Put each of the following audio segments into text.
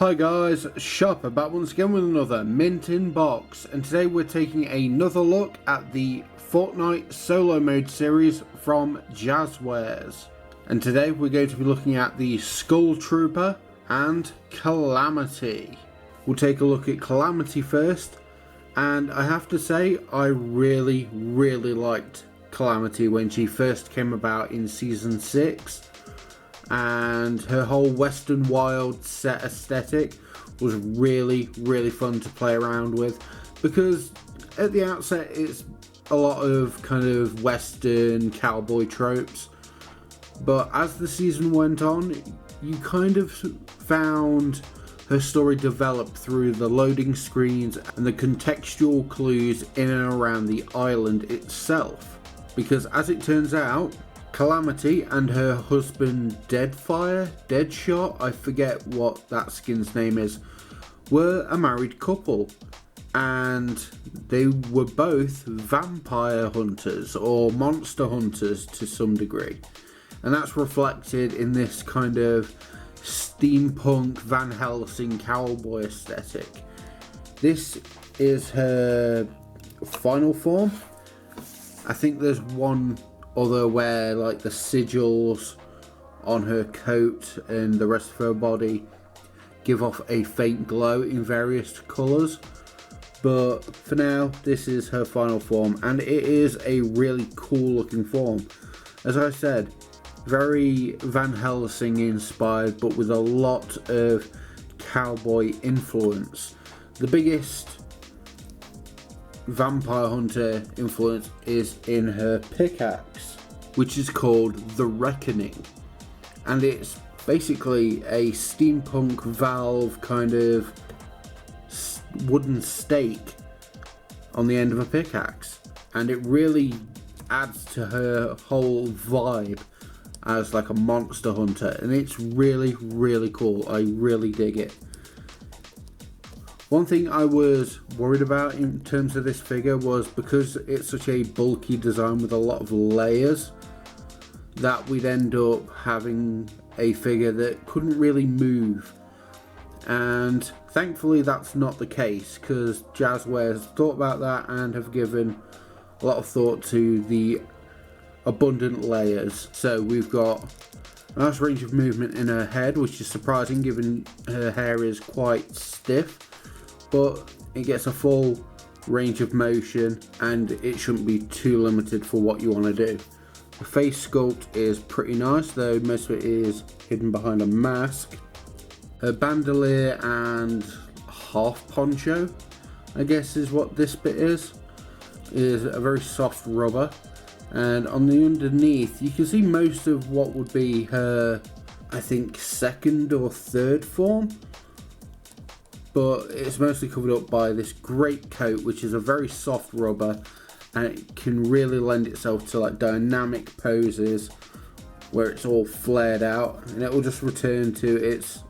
Hi guys, Shopper back once again with another mint in box, and today we're taking another look at the Fortnite solo mode series from Jazwares. And today we're going to be looking at the Skull Trooper and Calamity. We'll take a look at Calamity first, and I have to say I really liked Calamity when she first came about in Season 6. And her whole Western Wild set aesthetic was really fun to play around with, because at the outset it's a lot of kind of Western cowboy tropes, but as the season went on you kind of found her story develop through the loading screens and the contextual clues in and around the island itself, because as it turns out, Calamity and her husband Deadshot, I forget what that skin's name is, were a married couple, and they were both vampire hunters or monster hunters to some degree, and that's reflected in this kind of steampunk Van Helsing cowboy aesthetic. This is her final form. I think there's one other where like the sigils on her coat and the rest of her body give off a faint glow in various colours, but for now this is her final form, and it is a really cool looking form. As I said, very Van Helsing inspired, but with a lot of cowboy influence. The biggest vampire hunter influence is in her pickaxe, which is called the Reckoning, and it's basically a steampunk valve kind of wooden stake on the end of a pickaxe, and it really adds to her whole vibe as like a monster hunter, and it's really cool. I really dig it. One thing I was worried about in terms of this figure was because it's such a bulky design with a lot of layers, that we'd end up having a figure that couldn't really move. And thankfully that's not the case, because Jazwares thought about that and have given a lot of thought to the abundant layers. So we've got a nice range of movement in her head, which is surprising given her hair is quite stiff, but it gets a full range of motion and it shouldn't be too limited for what you want to do. The face sculpt is pretty nice, though most of it is hidden behind a mask. Her bandolier and half poncho, I guess is what this bit is a very soft rubber, and on the underneath you can see most of what would be her, I think, second or third form, but it's mostly covered up by this great coat, which is a very soft rubber, and it can really lend itself to like dynamic poses where it's all flared out, and it will just return to its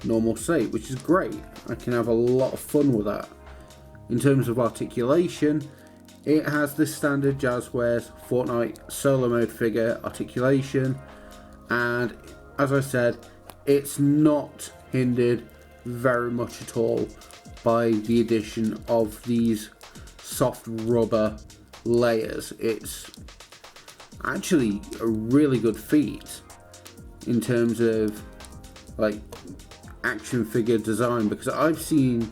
normal state, which is great. I can have a lot of fun with that. In terms of articulation, it has the standard Jazwares Fortnite solo mode figure articulation, and as I said, it's not hindered very much at all by the addition of these soft rubber layers. It's actually a really good feat in terms of like action figure design, because I've seen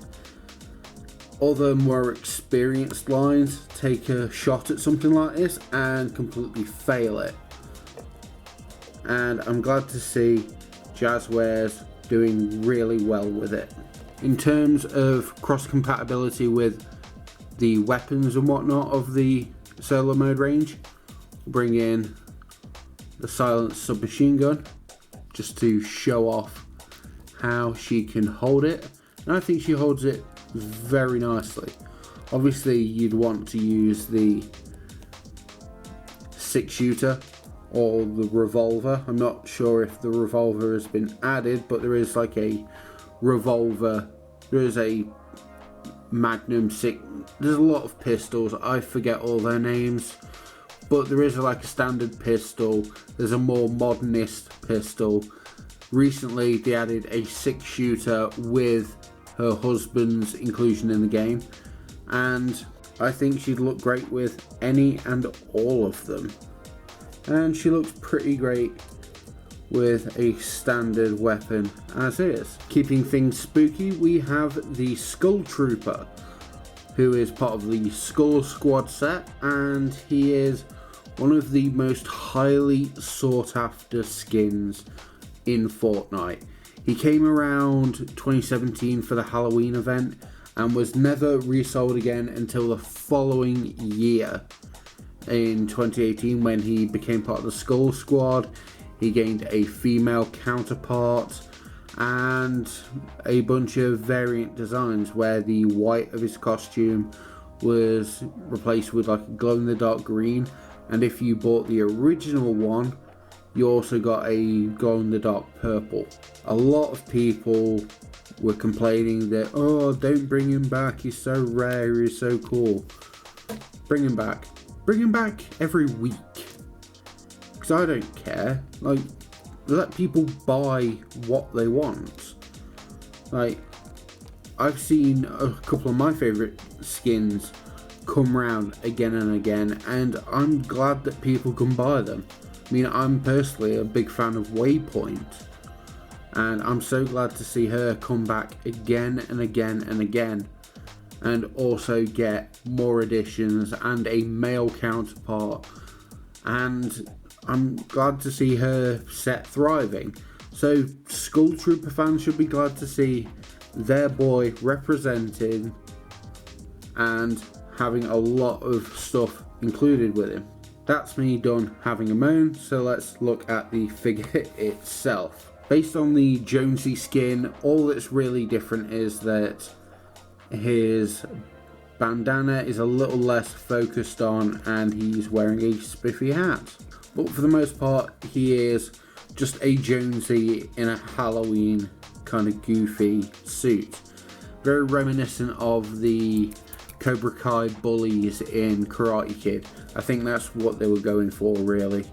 other more experienced lines take a shot at something like this and completely fail it, and I'm glad to see Jazwares doing really well with it. In terms of cross compatibility with the weapons and whatnot of the solo mode range, bring in the silenced submachine gun just to show off how she can hold it, and I think she holds it very nicely. Obviously you'd want to use the 6-shooter or the revolver. I'm not sure if the revolver has been added, but there is like a revolver, there is a Magnum 6, there's a lot of pistols, I forget all their names, but there is like a standard pistol, there's a more modernist pistol, Recently they added a 6-shooter with her husband's inclusion in the game, and I think she'd look great with any and all of them. And she looks pretty great with a standard weapon as is. Keeping things spooky, we have the Skull Trooper, who is part of the Skull Squad set, and he is one of the most highly sought after skins in Fortnite. He came around 2017 for the Halloween event and was never resold again until the following year in 2018 when he became part of the Skull Squad. He gained a female counterpart and a bunch of variant designs where the white of his costume was replaced with like a glow-in-the-dark green, and if you bought the original one you also got a glow-in-the-dark purple. A lot of people were complaining that, oh, don't bring him back, he's so rare, he's so cool. Bring him back every week, because I don't care. Like, let people buy what they want. Like, I've seen a couple of my favourite skins come round again and again, and I'm glad that people can buy them. I mean, I'm personally a big fan of Waypoint, and I'm so glad to see her come back again and again and again, and also get more additions and a male counterpart, and I'm glad to see her set thriving. So Skull Trooper fans should be glad to see their boy represented and having a lot of stuff included with him. That's me done having a moan, so let's look at the figure itself. Based on the Jonesy skin, all that's really different is that his bandana is a little less focused on and he's wearing a spiffy hat. But for the most part, he is just a Jonesy in a Halloween kind of goofy suit. Very reminiscent of the Cobra Kai bullies in Karate Kid. I think that's what they were going for, really.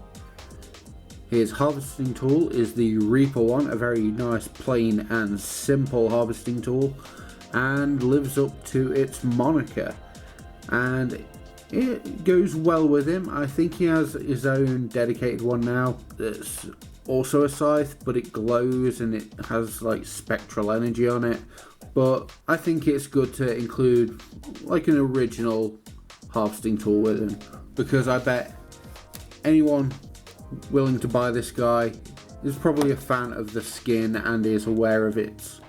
His harvesting tool is the Reaper one, a very nice, plain and simple harvesting tool, and lives up to its moniker. And it goes well with him. I think he has his own dedicated one now that's also a scythe, but it glows and it has like spectral energy on it. But I think it's good to include like an original harvesting tool with him, because I bet anyone willing to buy this guy is probably a fan of the skin and is aware of its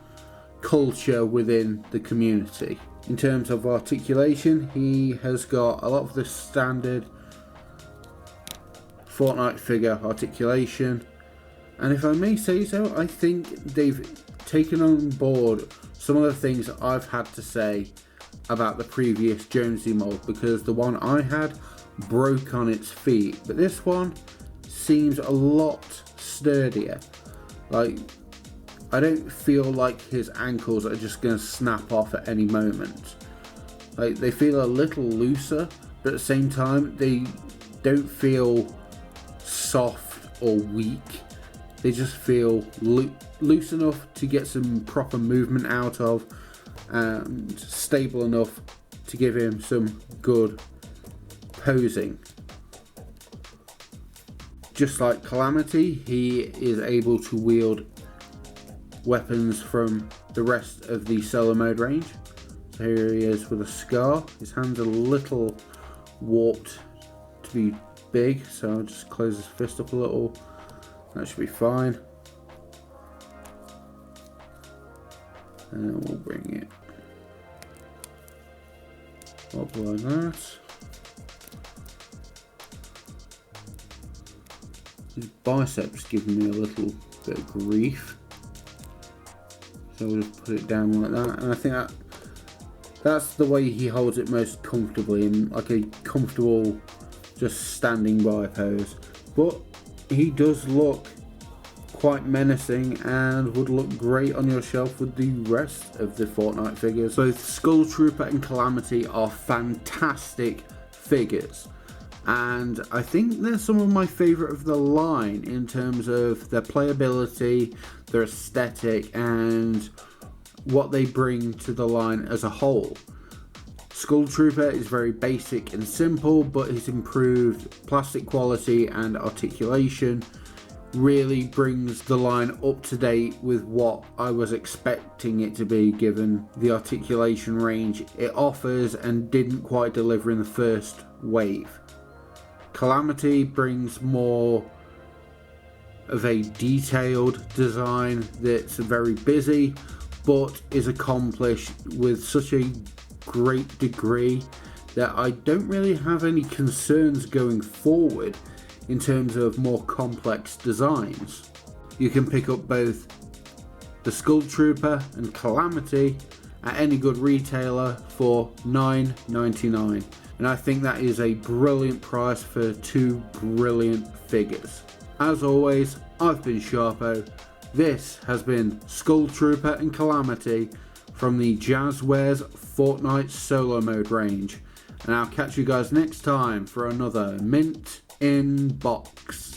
culture within the community. In terms of articulation, he has got a lot of the standard Fortnite figure articulation, and if I may say so, I think they've taken on board some of the things I've had to say about the previous Jonesy mold, because the one I had broke on its feet, but this one seems a lot sturdier. Like, I don't feel like his ankles are just going to snap off at any moment. Like, they feel a little looser, but at the same time they don't feel soft or weak. They just feel loose enough to get some proper movement out of, and stable enough to give him some good posing. Just like Calamity, he is able to wield weapons from the rest of the solo mode range. So here he is with a scar. His hand's a little warped to be big, so I'll just close his fist up a little. That should be fine. And then we'll bring it up like that. His biceps giving me a little bit of grief, so we'll just put it down like that. And I think that's the way he holds it most comfortably, in like a comfortable just standing by pose. But he does look quite menacing and would look great on your shelf with the rest of the Fortnite figures. Both Skull Trooper and Calamity are fantastic figures. and I think they're some of my favourite of the line in terms of their playability, their aesthetic, and what they bring to the line as a whole. Skull Trooper is very basic and simple, but his improved plastic quality and articulation really brings the line up to date with what I was expecting it to be, given the articulation range it offers and didn't quite deliver in the first wave. Calamity brings more of a detailed design that's very busy, but is accomplished with such a great degree that I don't really have any concerns going forward in terms of more complex designs. You can pick up both the Skull Trooper and Calamity at any good retailer for $9.99, and I think that is a brilliant price for two brilliant figures. As always, I've been Sharpo. This has been Skull Trooper and Calamity from the Jazwares Fortnite solo mode range, and I'll catch you guys next time for another Mint in Box.